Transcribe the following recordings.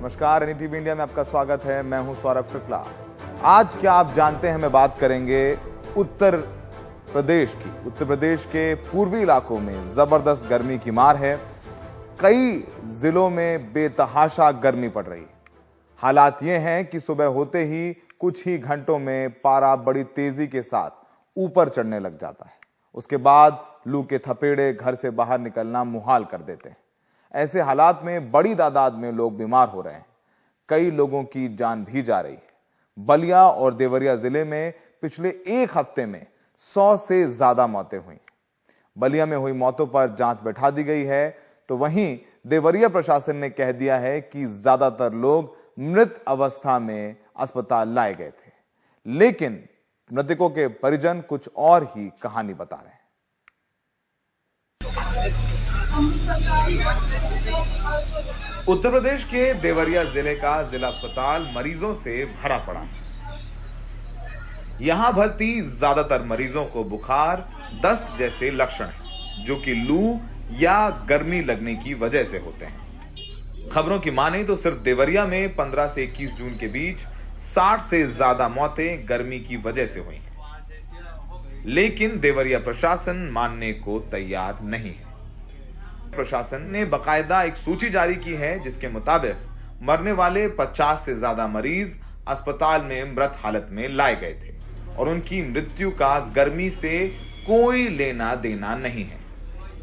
नमस्कार, NDTV India में आपका स्वागत है। मैं हूं सौरभ शुक्ला। आज क्या आप जानते हैं, मैं बात करेंगे उत्तर प्रदेश की। उत्तर प्रदेश के पूर्वी इलाकों में जबरदस्त गर्मी की मार है। कई जिलों में बेतहाशा गर्मी पड़ रही है। हालात ये हैं कि सुबह होते ही कुछ ही घंटों में पारा बड़ी तेजी के साथ ऊपर चढ़ने लग जाता है। उसके बाद लू के थपेड़े घर से बाहर निकलना मुहाल कर देते हैं। ऐसे हालात में बड़ी तादाद में लोग बीमार हो रहे हैं। कई लोगों की जान भी जा रही है। बलिया और देवरिया जिले में पिछले एक हफ्ते में 100 से ज्यादा मौतें हुई। बलिया में हुई मौतों पर जांच बैठा दी गई है, तो वहीं देवरिया प्रशासन ने कह दिया है कि ज्यादातर लोग मृत अवस्था में अस्पताल लाए गए थे, लेकिन मृतकों के परिजन कुछ और ही कहानी बता रहे हैं। उत्तर प्रदेश के देवरिया जिले का जिला अस्पताल मरीजों से भरा पड़ा है। यहां भर्ती ज्यादातर मरीजों को बुखार, दस्त जैसे लक्षण हैं, जो कि लू या गर्मी लगने की वजह से होते हैं। खबरों की माने तो सिर्फ देवरिया में 15 से 21 जून के बीच 60 से ज्यादा मौतें गर्मी की वजह से हुई हैं। लेकिन देवरिया प्रशासन मानने को तैयार नहीं है। प्रशासन ने बकायदा एक सूची जारी की है, जिसके मुताबिक मरने वाले 50 से ज्यादा मरीज अस्पताल में मृत हालत में लाए गए थे और उनकी मृत्यु का गर्मी से कोई लेना देना नहीं है।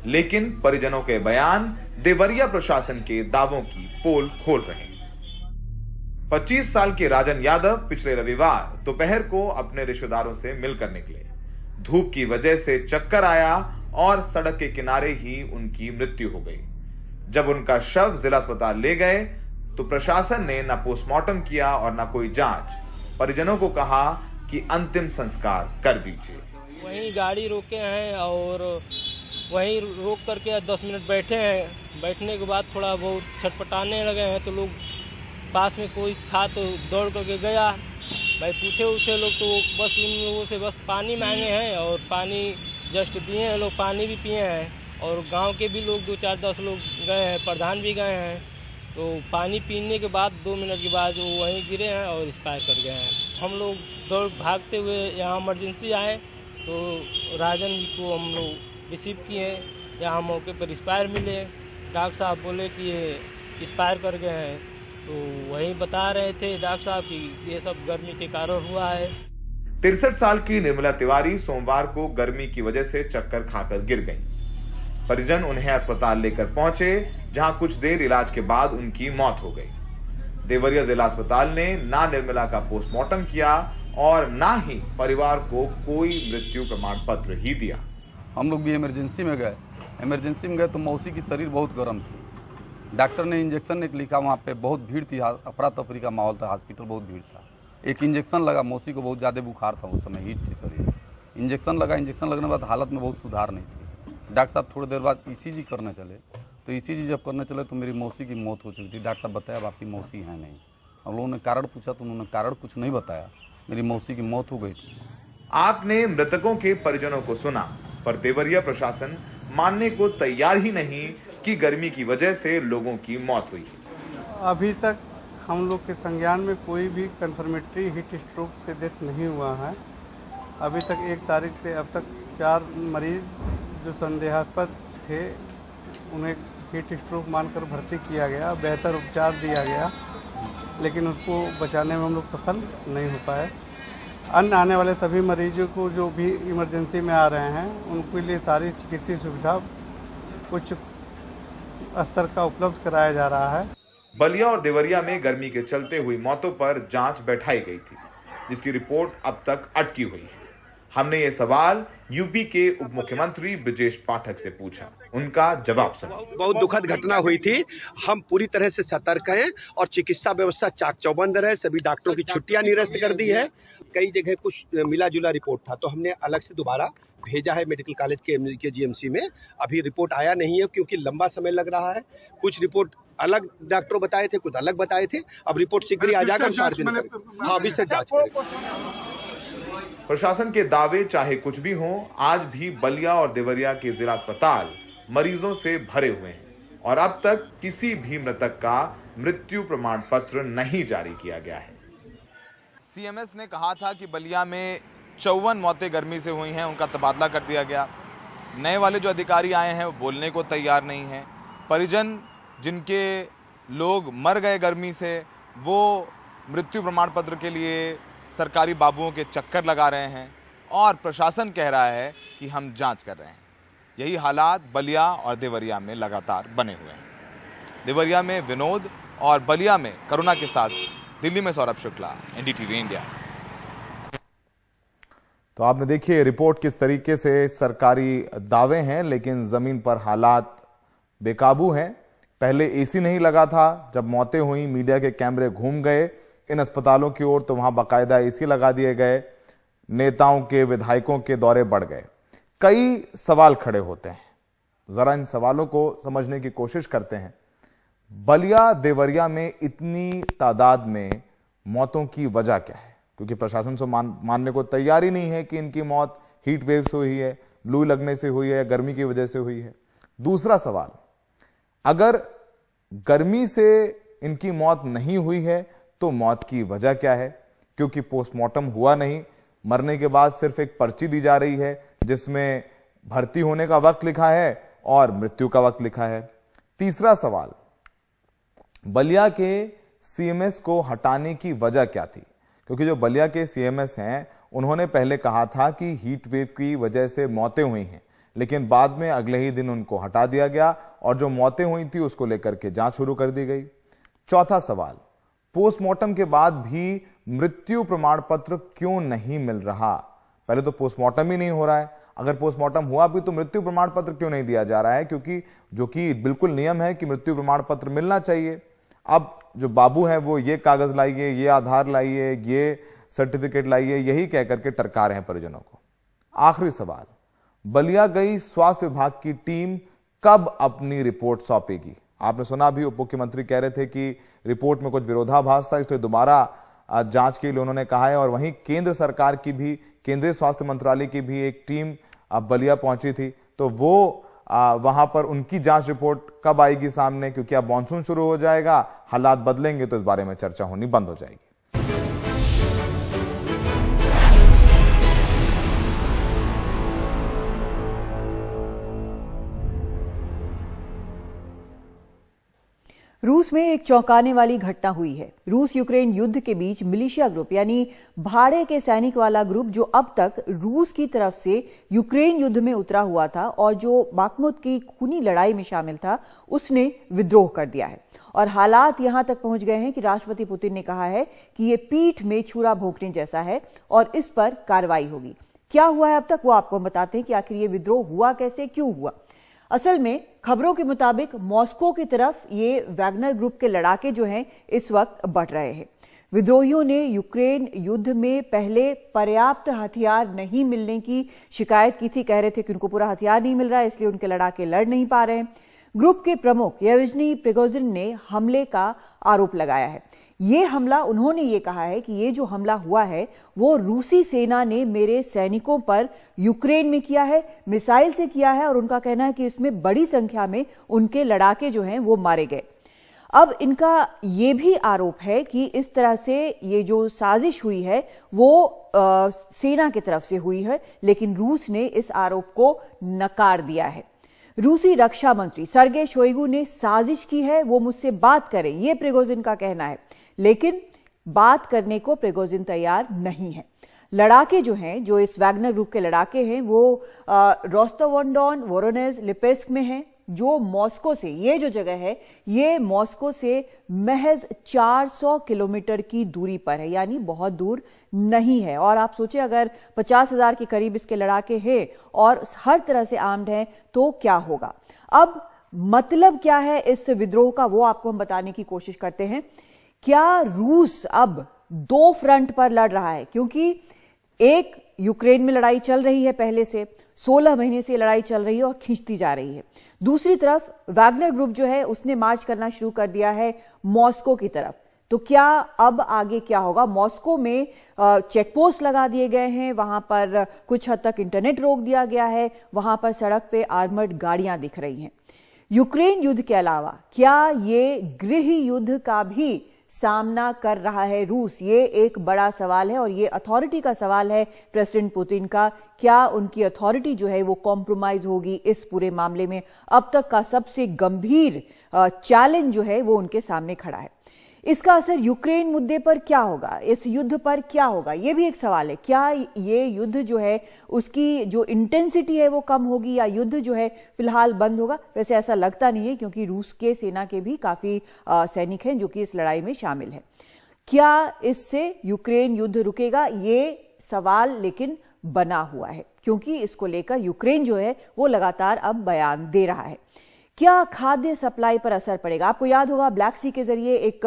लेकिन परिजनों के बयान देवरिया प्रशासन के दावों की पोल खोल रहे हैं। 25 साल के राजन यादव पिछले रविवार दोपहर को अपने रिश्तेदारों से मिलकर निकले। धूप की वजह से चक्कर आया और सड़क के किनारे ही उनकी मृत्यु हो गई। जब उनका शव जिला अस्पताल ले गए तो प्रशासन ने न पोस्टमार्टम किया और न कोई जांच। परिजनों को कहा कि अंतिम संस्कार कर दीजिए। वहीं गाड़ी रोके हैं और वहीं रोक करके 10 मिनट बैठे हैं। बैठने के बाद थोड़ा बहुत छटपटाने लगे हैं, तो लोग पास में कोई था तो दौड़ करके गया। भाई पूछे लोग तो बस उन लोगों से बस पानी मांगे हैं और पानी जस्ट दिए हैं। लोग पानी भी पिए हैं और गांव के भी लोग 2-4-10 लोग गए हैं, प्रधान भी गए हैं। तो पानी पीने के बाद 2 मिनट के बाद वो वहीं गिरे हैं और एक्सपायर कर गए हैं। हम लोग दौड़ भागते हुए यहाँ इमरजेंसी आए तो राजन जी को हम लोग रिसीव किए। यहाँ मौके पर एक्सपायर मिले। डॉक्टर साहब बोले कि ये एक्सपायर कर गए हैं, तो वही बता रहे थे डॉक्टर साहब कि ये सब गर्मी के कारण हुआ है। 63 साल की निर्मला तिवारी सोमवार को गर्मी की वजह से चक्कर खाकर गिर गईं। परिजन उन्हें अस्पताल लेकर पहुंचे, जहां कुछ देर इलाज के बाद उनकी मौत हो गई। देवरिया जिला अस्पताल ने ना निर्मला का पोस्टमार्टम किया और ना ही परिवार को कोई मृत्यु प्रमाण पत्र ही दिया। हम लोग भी इमरजेंसी में गए तो मौसी की शरीर बहुत गर्म थी। डॉक्टर ने इंजेक्शन एक लिखा, वहाँ पे बहुत भीड़ थी, अफरा तफरी का माहौल था, हॉस्पिटल बहुत भीड़ था। एक इंजेक्शन लगा, मौसी को बहुत ज़्यादा बुखार था, उस समय हीट थी शरीर। इंजेक्शन लगने के बाद हालत में बहुत सुधार नहीं थी। डॉक्टर साहब थोड़ी देर बाद ईसीजी करने चले, तो ईसीजी जब करने चले तो मेरी मौसी की मौत हो चुकी थी। डॉक्टर साहब बताया अब आपकी मौसी है नहीं। हम लोगों ने कारण पूछा तो उन्होंने कारण कुछ नहीं बताया, मेरी मौसी की मौत हो गई थी। आपने मृतकों के परिजनों को सुना, पर देवरिया प्रशासन मानने को तैयार ही नहीं कि गर्मी की वजह से लोगों की मौत हुई। अभी तक हम लोग के संज्ञान में कोई भी कन्फर्मेटरी हीट स्ट्रोक से डेथ नहीं हुआ है। अभी तक 1 तारीख से अब तक 4 मरीज जो संदेहास्पद थे उन्हें हीट स्ट्रोक मानकर भर्ती किया गया, बेहतर उपचार दिया गया, लेकिन उसको बचाने में हम लोग सफल नहीं हो पाए। अन्य आने वाले सभी मरीजों को जो भी इमरजेंसी में आ रहे हैं उनके लिए सारी चिकित्सीय सुविधा उच्च स्तर का उपलब्ध कराया जा रहा है। बलिया और देवरिया में गर्मी के चलते हुई मौतों पर जांच बैठाई गई थी, जिसकी रिपोर्ट अब तक अटकी हुई है। हमने ये सवाल यूपी के उप मुख्यमंत्री ब्रजेश पाठक से पूछा, उनका जवाब सुना। बहुत दुखद घटना हुई थी। हम पूरी तरह से सतर्क हैं और चिकित्सा व्यवस्था चाक चौबंद है। सभी डॉक्टरों की छुट्टियां निरस्त कर दी है। कई जगह कुछ मिला जुला रिपोर्ट था, तो हमने अलग से दोबारा भेजा है मेडिकल कॉलेज के जीएमसी में। अभी रिपोर्ट आया नहीं है क्योंकि लंबा समय लग रहा है। कुछ रिपोर्ट अलग डॉक्टरों बताए थे, कुछ अलग बताए थे। अब रिपोर्ट शीघ्र ही आ जाएगा। हाँ, विस्तृत जांच करेंगे। प्रशासन के दावे चाहे कुछ भी हों, आज भी बलिया और देवरिया के जिला अस्पताल मरीजों से भरे हुए हैं और अब तक किसी भी मृतक का मृत्यु प्रमाण पत्र नहीं जारी किया गया है। सीएमएस ने कहा था कि बलिया में 54 मौतें गर्मी से हुई हैं, उनका तबादला कर दिया गया। नए वाले जो अधिकारी आए हैं वो बोलने को तैयार नहीं हैं। परिजन जिनके लोग मर गए गर्मी से, वो मृत्यु प्रमाण पत्र के लिए सरकारी बाबुओं के चक्कर लगा रहे हैं और प्रशासन कह रहा है कि हम जांच कर रहे हैं। यही हालात बलिया और देवरिया में लगातार बने हुए हैं। देवरिया में विनोद और बलिया में करुणा के साथ दिल्ली में सौरभ शुक्ला, एनडीटीवी इंडिया। तो आपने देखिए रिपोर्ट किस तरीके से सरकारी दावे हैं, लेकिन जमीन पर हालात बेकाबू हैं। पहले एसी नहीं लगा था, जब मौतें हुई मीडिया के कैमरे घूम गए इन अस्पतालों की ओर तो वहां बाकायदा एसी लगा दिए गए। नेताओं के, विधायकों के दौरे बढ़ गए। कई सवाल खड़े होते हैं, जरा इन सवालों को समझने की कोशिश करते हैं। बलिया देवरिया में इतनी तादाद में मौतों की वजह क्या है? क्योंकि प्रशासन से मानने को तैयार ही नहीं है कि इनकी मौत हीट वेव से हुई है, लू लगने से हुई है, गर्मी की वजह से हुई है। दूसरा सवाल, अगर गर्मी से इनकी मौत नहीं हुई है तो मौत की वजह क्या है? क्योंकि पोस्टमार्टम हुआ नहीं, मरने के बाद सिर्फ एक पर्ची दी जा रही है जिसमें भर्ती होने का वक्त लिखा है और मृत्यु का वक्त लिखा है। तीसरा सवाल, बलिया के सीएमएस को हटाने की वजह क्या थी? क्योंकि जो बलिया के सीएमएस हैं उन्होंने पहले कहा था कि हीट वेव की वजह से मौतें हुई हैं, लेकिन बाद में अगले ही दिन उनको हटा दिया गया और जो मौतें हुई थी उसको लेकर के जांच शुरू कर दी गई। चौथा सवाल, पोस्टमार्टम के बाद भी मृत्यु प्रमाण पत्र क्यों नहीं मिल रहा? पहले तो पोस्टमार्टम ही नहीं हो रहा है, अगर पोस्टमार्टम हुआ भी तो मृत्यु प्रमाण पत्र क्यों नहीं दिया जा रहा है? क्योंकि जो कि बिल्कुल नियम है कि मृत्यु प्रमाण पत्र मिलना चाहिए। अब जो बाबू हैं वो ये कागज लाइए, ये आधार लाइए, ये सर्टिफिकेट लाइए, यही कह करके टरका रहे हैं परिजनों को। आखिरी सवाल, बलिया गई स्वास्थ्य विभाग की टीम कब अपनी रिपोर्ट सौंपेगी? आपने सुना भी उप मुख्यमंत्री कह रहे थे कि रिपोर्ट में कुछ विरोधाभास था, इसलिए दोबारा जांच के लिए उन्होंने कहा है। और वहीं केंद्र सरकार की भी, केंद्रीय स्वास्थ्य मंत्रालय की भी एक टीम बलिया पहुंची थी, तो वो वहां पर उनकी जांच रिपोर्ट कब आएगी सामने? क्योंकि अब मानसून शुरू हो जाएगा, हालात बदलेंगे तो इस बारे में चर्चा होनी बंद हो जाएगी। रूस में एक चौंकाने वाली घटना हुई है। रूस यूक्रेन युद्ध के बीच मिलिशिया ग्रुप यानी भाड़े के सैनिक वाला ग्रुप जो अब तक रूस की तरफ से यूक्रेन युद्ध में उतरा हुआ था और जो बाखमुत की खूनी लड़ाई में शामिल था, उसने विद्रोह कर दिया है। और हालात यहां तक पहुंच गए हैं कि राष्ट्रपति पुतिन ने कहा है कि यह पीठ में छुरा भोंकने जैसा है और इस पर कार्रवाई होगी। क्या हुआ है अब तक वो आपको हम बताते हैं कि आखिर ये विद्रोह हुआ कैसे, क्यों हुआ। असल में खबरों के मुताबिक मॉस्को की तरफ ये वैगनर ग्रुप के लड़ाके जो हैं इस वक्त बढ़ रहे हैं। विद्रोहियों ने यूक्रेन युद्ध में पहले पर्याप्त हथियार नहीं मिलने की शिकायत की थी, कह रहे थे कि उनको पूरा हथियार नहीं मिल रहा है, इसलिए उनके लड़ाके लड़ नहीं पा रहे हैं। ग्रुप के प्रमुख येवजनी प्रिगोजिन ने हमले का आरोप लगाया है। ये हमला, उन्होंने ये कहा है कि ये जो हमला हुआ है वो रूसी सेना ने मेरे सैनिकों पर यूक्रेन में किया है, मिसाइल से किया है, और उनका कहना है कि इसमें बड़ी संख्या में उनके लड़ाके जो हैं वो मारे गए। अब इनका ये भी आरोप है कि इस तरह से ये जो साजिश हुई है वो सेना की तरफ से हुई है, लेकिन रूस ने इस आरोप को नकार दिया है। रूसी रक्षा मंत्री सर्गेई शोइगु ने साजिश की है, वो मुझसे बात करें, ये प्रिगोजिन का कहना है, लेकिन बात करने को प्रिगोजिन तैयार नहीं है। लड़ाके जो हैं, जो इस वैगनर ग्रुप के लड़ाके हैं, वो रोस्टोव-ऑन-डॉन, वोरोनेज, लिपेस्क में हैं, जो मॉस्को से, ये जो जगह है ये मॉस्को से महज 400 किलोमीटर की दूरी पर है, यानी बहुत दूर नहीं है। और आप सोचिए अगर 50,000 के करीब इसके लड़ाके हैं और हर तरह से आर्म्ड हैं तो क्या होगा। अब मतलब क्या है इस विद्रोह का, वो आपको हम बताने की कोशिश करते हैं। क्या रूस अब दो फ्रंट पर लड़ रहा है? क्योंकि एक यूक्रेन में लड़ाई चल रही है, पहले से 16 महीने से लड़ाई चल रही है और खींचती जा रही है। दूसरी तरफ वैगनर ग्रुप जो है उसने मार्च करना शुरू कर दिया है मॉस्को की तरफ। तो क्या अब आगे क्या होगा? मॉस्को में चेकपोस्ट लगा दिए गए हैं, वहां पर कुछ हद तक इंटरनेट रोक दिया गया है, वहां पर सड़क पे आर्मर्ड गाड़ियां दिख रही हैं। यूक्रेन युद्ध के अलावा क्या ये गृह युद्ध का भी सामना कर रहा है रूस? ये एक बड़ा सवाल है और ये अथॉरिटी का सवाल है प्रेसिडेंट पुतिन का। क्या उनकी अथॉरिटी जो है वो कॉम्प्रोमाइज होगी इस पूरे मामले में? अब तक का सबसे गंभीर चैलेंज जो है वो उनके सामने खड़ा है। इसका असर यूक्रेन मुद्दे पर क्या होगा, इस युद्ध पर क्या होगा, यह भी एक सवाल है। क्या ये युद्ध जो है उसकी जो इंटेंसिटी है वो कम होगी या युद्ध जो है फिलहाल बंद होगा? वैसे ऐसा लगता नहीं है क्योंकि रूस के सेना के भी काफी सैनिक हैं जो कि इस लड़ाई में शामिल हैं। क्या इससे यूक्रेन युद्ध रुकेगा? ये सवाल लेकिन बना हुआ है क्योंकि इसको लेकर यूक्रेन जो है वो लगातार अब बयान दे रहा है। क्या खाद्य सप्लाई पर असर पड़ेगा? आपको याद होगा ब्लैक सी के जरिए एक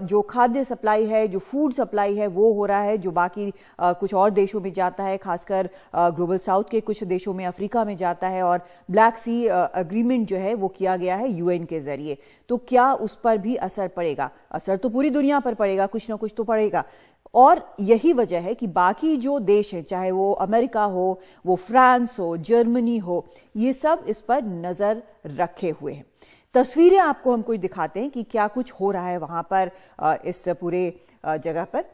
जो खाद्य सप्लाई है, जो फूड सप्लाई है वो हो रहा है, जो बाकी कुछ और देशों में जाता है, खासकर ग्लोबल साउथ के कुछ देशों में, अफ्रीका में जाता है। और ब्लैक सी अग्रीमेंट जो है वो किया गया है यूएन के जरिए। तो क्या उस पर भी असर पड़ेगा? असर तो पूरी दुनिया पर पड़ेगा, कुछ ना कुछ तो पड़ेगा। और यही वजह है कि बाकी जो देश हैं, चाहे वो अमेरिका हो, वो फ्रांस हो, जर्मनी हो, ये सब इस पर नजर रखे हुए हैं। तस्वीरें आपको हम कुछ दिखाते हैं कि क्या कुछ हो रहा है वहां पर इस पूरे जगह पर।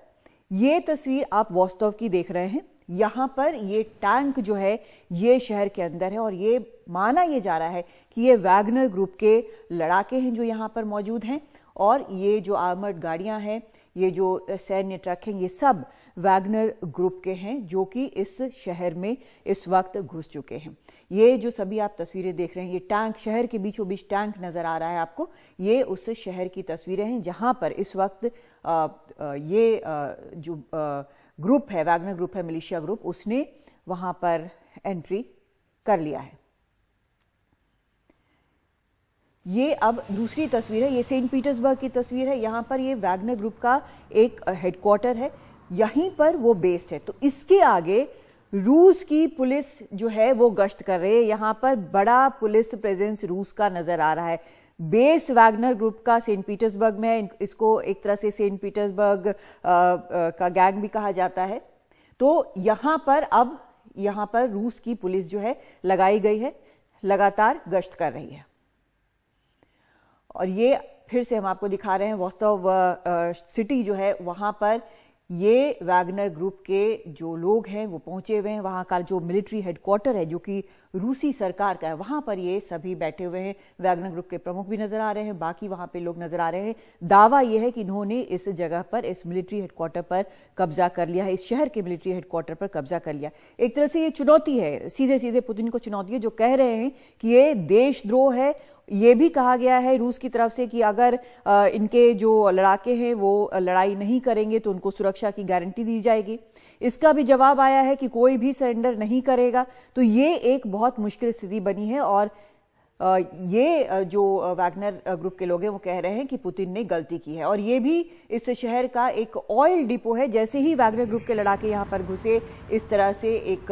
ये तस्वीर आप वॉस्तव की देख रहे हैं। यहां पर ये टैंक जो है ये शहर के अंदर है और ये माना ये जा रहा है कि ये वैगनर ग्रुप के लड़ाके हैं जो यहां पर मौजूद हैं। और ये जो आर्मर्ड गाड़ियां हैं, ये जो सैन्य ट्रक हैं, ये सब वैगनर ग्रुप के हैं जो कि इस शहर में इस वक्त घुस चुके हैं। ये जो सभी आप तस्वीरें देख रहे हैं, ये टैंक, शहर के बीचों बीच टैंक नजर आ रहा है आपको। ये उस शहर की तस्वीरें हैं जहां पर इस वक्त ये जो ग्रुप है, वैगनर ग्रुप है, मिलिशिया ग्रुप, उसने वहां पर एंट्री कर लिया है। ये अब दूसरी तस्वीर है, ये सेंट पीटर्सबर्ग की तस्वीर है। यहाँ पर ये वैगनर ग्रुप का एक हेडक्वार्टर है, यहीं पर वो बेस्ड है। तो इसके आगे रूस की पुलिस जो है वो गश्त कर रही है। यहाँ पर बड़ा पुलिस प्रेजेंस रूस का नजर आ रहा है। बेस वैगनर ग्रुप का सेंट पीटर्सबर्ग में है। इसको एक तरह से सेंट पीटर्सबर्ग का गैंग भी कहा जाता है। तो यहाँ पर अब यहाँ पर रूस की पुलिस जो है लगाई गई है, लगातार गश्त कर रही है। और ये फिर से हम आपको दिखा रहे हैं वॉस्तव सिटी जो है वहां पर ये वैगनर ग्रुप के जो लोग हैं वो पहुंचे हुए हैं। वहां का जो मिलिट्री हेडक्वार्टर है जो कि रूसी सरकार का है, वहां पर ये सभी बैठे हुए हैं। वैगनर ग्रुप के प्रमुख भी नजर आ रहे हैं, बाकी वहां पे लोग नजर आ रहे हैं। दावा यह है कि इन्होंने इस जगह पर, इस मिलिट्री हेडक्वार्टर पर कब्जा कर लिया है, इस शहर के मिलिट्री हेडक्वार्टर पर कब्जा कर लिया। एक तरह से ये चुनौती है, सीधे सीधे पुतिन को चुनौती है, जो कह रहे हैं कि ये देशद्रोह है। ये भी कहा गया है रूस की तरफ से कि अगर इनके जो लड़ाके हैं वो लड़ाई नहीं करेंगे तो उनको सुरक्षा की गारंटी दी जाएगी। इसका भी जवाब आया है कि कोई भी सरेंडर नहीं करेगा। तो ये एक बहुत मुश्किल स्थिति बनी है और ये जो वैगनर ग्रुप के लोग हैं वो कह रहे हैं कि पुतिन ने गलती की है। और ये भी इस शहर का एक ऑयल डिपो है। जैसे ही वैगनर ग्रुप के लड़ाके यहाँ पर घुसे, इस तरह से एक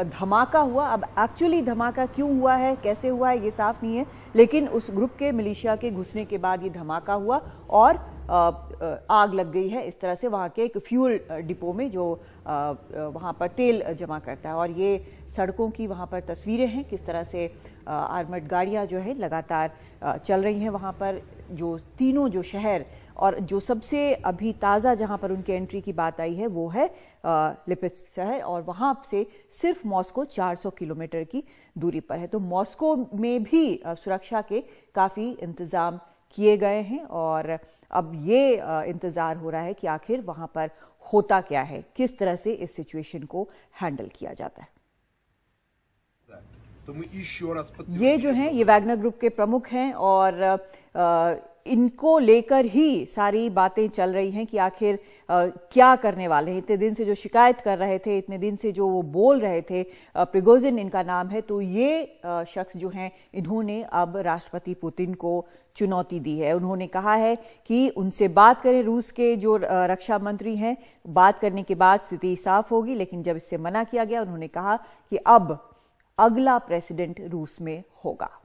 धमाका हुआ। अब एक्चुअली धमाका क्यों हुआ है, कैसे हुआ है, ये साफ नहीं है, लेकिन उस ग्रुप के मिलिशिया के घुसने के बाद ये धमाका हुआ और आग लग गई है। इस तरह से वहाँ के एक फ्यूल डिपो में जो वहाँ पर तेल जमा करता है। और ये सड़कों की वहाँ पर तस्वीरें हैं, किस तरह से आर्मर्ड गाड़ियाँ जो है लगातार चल रही हैं वहाँ पर। जो तीनों जो शहर और जो सबसे अभी ताज़ा जहाँ पर उनकी एंट्री की बात आई है वो है लिपिस्क शहर, और वहाँ से सिर्फ मॉस्को 400 किलोमीटर की दूरी पर है। तो मॉस्को में भी सुरक्षा के काफ़ी इंतज़ाम किए गए हैं और अब ये इंतज़ार हो रहा है कि आखिर वहाँ पर होता क्या है, किस तरह से इस सिचुएशन को हैंडल किया जाता है। ये जो हैं ये वैगनर ग्रुप के प्रमुख हैं और इनको लेकर ही सारी बातें चल रही हैं कि आखिर क्या करने वाले हैं। इतने दिन से जो शिकायत कर रहे थे, इतने दिन से जो वो बोल रहे थे, प्रिगोजिन इनका नाम है, तो ये शख्स जो हैं इन्होंने अब राष्ट्रपति पुतिन को चुनौती दी है। उन्होंने कहा है कि उनसे बात करें, रूस के जो रक्षा मंत्री हैं, बात करने के बाद स्थिति साफ होगी। लेकिन जब इससे मना किया गया, उन्होंने कहा कि अब अगला प्रेसिडेंट रूस में होगा।